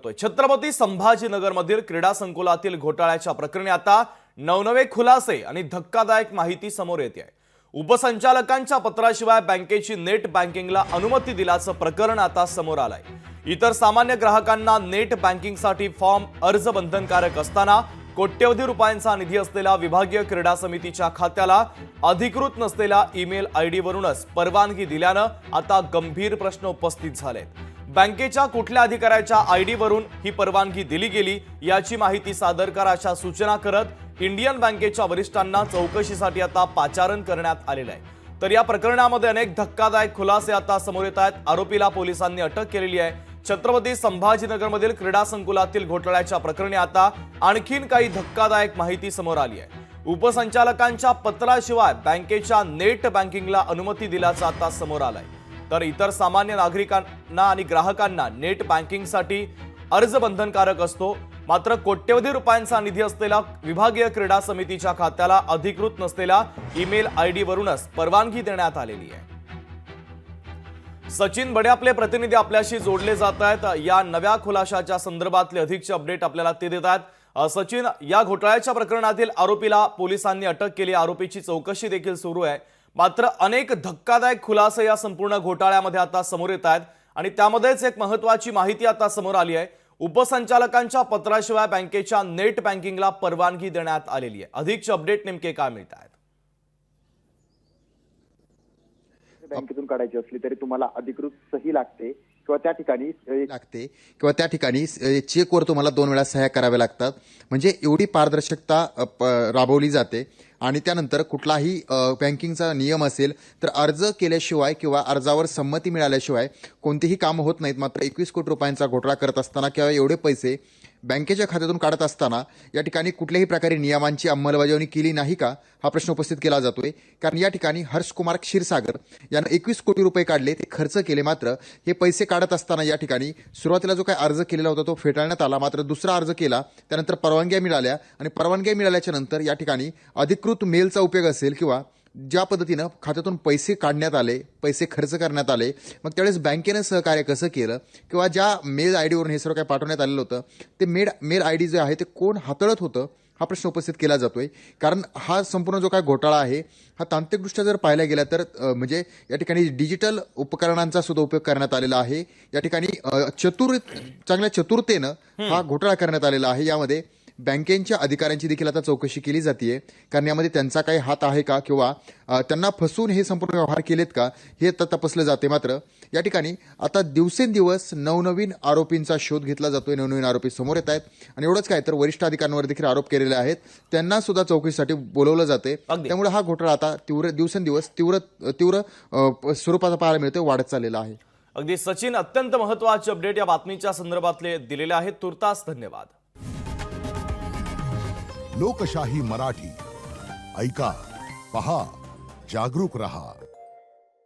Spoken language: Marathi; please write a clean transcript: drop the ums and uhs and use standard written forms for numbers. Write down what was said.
करतोय। छत्रपती संभाजीनगरमधील क्रीडा संकुलातील घोटाळ्याच्या प्रकरणी आता नवनवे खुलासे आणि धक्कादायक माहिती समोर येते आहे। उपसंचालकांच्या पत्राशिवाय बँकेची नेट बँकिंगला अनुमती दिल्याचं प्रकरण आता समोर आलंय। इतर सामान्य ग्राहकांना नेट बँकिंगसाठी फॉर्म अर्ज बंधनकारक असताना कोट्यवधी रुपयांचा निधी असलेल्या विभागीय क्रीडा समितीच्या खात्याला अधिकृत नसलेल्या ईमेल आयडी वरूनच परवानगी दिल्यानं आता गंभीर प्रश्न उपस्थित झालेत। बँकेच्या कुठल्या अधिकाऱ्याच्या आयडी वरून ही परवानगी दिली गेली याची माहिती सादर करायच्या सूचना करत इंडियन बँकेच्या वरिष्ठांना चौकशीसाठी आता पाचारण करण्यात आलेलं आहे। तर या प्रकरणामध्ये अनेक धक्कादायक खुलासे आता समोर येत आहेत। आरोपीला पोलिसांनी अटक केलेली आहे। छत्रपती संभाजीनगरमधील क्रीडा संकुलातील घोटाळ्याच्या प्रकरणी आता आणखीन काही धक्कादायक माहिती समोर आली आहे। उपसंचालकांच्या पत्राशिवाय बँकेच्या नेट बँकिंगला अनुमती दिल्याचं आता समोर आलंय। तर इतर सामान्य नागरिकांना आणि ग्राहकांना नेट बँकिंगसाठी अर्ज बंधनकारक असतो, मात्र कोट्यवधी रुपयांचा निधी असलेल्या विभागीय क्रीडा समितीच्या खात्याला अधिकृत नसलेल्या ईमेल आयडी वरूनच परवानगी देण्यात आलेली आहे। सचिन बडे आपले प्रतिनिधी आपल्याशी जोडले जात आहेत। या नव्या खुलाशाच्या संदर्भातले अधिकचे अपडेट आपल्याला ते देत आहेत। सचिन, या घोटाळ्याच्या प्रकरणातील आरोपीला पोलिसांनी अटक केली, आरोपीची चौकशी देखील सुरू आहे, मात्र अनेक धक्कादायक खुलासे या संपूर्ण घोटाळ्यामध्ये आता समोर येत आहेत आणि त्यामध्येच एक महत्त्वाची माहिती आता समोर आली आहे। उपसंचालकांच्या पत्राशिवाय बँकेच्या नेट बँकिंगला परवानगी देण्यात आलेली आहे। अधिकचे अपडेट नेमके काय मिळत आहेत? बँकेतून काढायची असली तरी तुम्हाला अधिकृत सही लागते किंवा त्या ठिकाणी चेकवर तुम्हाला 2 वेळा सह्या कराव्या लागतात। म्हणजे एवढी पारदर्शकता राबवली जाते। आणि त्यानंतर कुठलाही बँकिंगचा नियम असेल तर अर्ज केल्याशिवाय किंवा अर्जावर संमती मिळाल्याशिवाय कोणतेही काम होत नाहीत। मात्र 21 कोटी रुपयांचा घोटाळा करत असताना किंवा एवढे पैसे बँकेच्या खात्यातून काढत असताना या ठिकाणी कुठल्याही प्रकारे नियमांची अंमलबजावणी केली नाही का, हा प्रश्न उपस्थित केला जातोय। कारण या ठिकाणी हर्षकुमार क्षीरसागर यानं 21 कोटी रुपये काढले, ते खर्च केले। मात्र हे पैसे काढत असताना या ठिकाणी सुरुवातीला जो काही अर्ज केलेला होता तो फेटाळण्यात आला, मात्र दुसरा अर्ज केला, त्यानंतर परवानग्या मिळाल्या आणि परवानग्या मिळाल्याच्या नंतर या ठिकाणी अधिकृत मेलचा उपयोग असेल किंवा ज्या पद्धतीनं खात्यातून पैसे काढण्यात आले, पैसे खर्च करण्यात आले, मग त्यावेळेस बँकेनं सहकार्य कसं केलं किंवा ज्या मेल आय डीवरून हे सर्व काय पाठवण्यात आलेलं होतं ते मेल आय डी जे आहे ते कोण हाताळत होतं, हा प्रश्न उपस्थित केला जातोय। कारण हा संपूर्ण जो काय घोटाळा आहे हा तांत्रिकदृष्ट्या जर पाहायला गेला तर म्हणजे या ठिकाणी डिजिटल उपकरणांचा सुद्धा उपयोग करण्यात आलेला आहे। या ठिकाणी चांगल्या चतुरतेनं हा घोटाळा करण्यात आलेला आहे। यामध्ये बँकेच्या अधिकाऱ्यांची देखील आता चौकशी केली जाते, कारण यामध्ये त्यांचा काही हात आहे का किंवा त्यांना फसवून हे संपूर्ण व्यवहार केलेत का हे तपासलं जाते। मात्र या ठिकाणी आता दिवसेंदिवस नवनवीन आरोपींचा शोध घेतला जातोय, नवनवीन आरोपी समोर येत आहेत आणि एवढंच काय तर वरिष्ठ अधिकाऱ्यांवर देखील आरोप केलेले आहेत, त्यांना सुद्धा चौकशीसाठी बोलवलं जाते। त्यामुळे हा घोटाळा आता दिवसेंदिवस तीव्र स्वरूपाचा पाहायला मिळतोय, वाढत चाललेला आहे। अगदी सचिन, अत्यंत महत्त्वाचे अपडेट या बातमीच्या संदर्भातले दिलेले आहेत। तुर्तास धन्यवाद। लोकशाही मराठी ऐका, पहा, जागरूक रहा।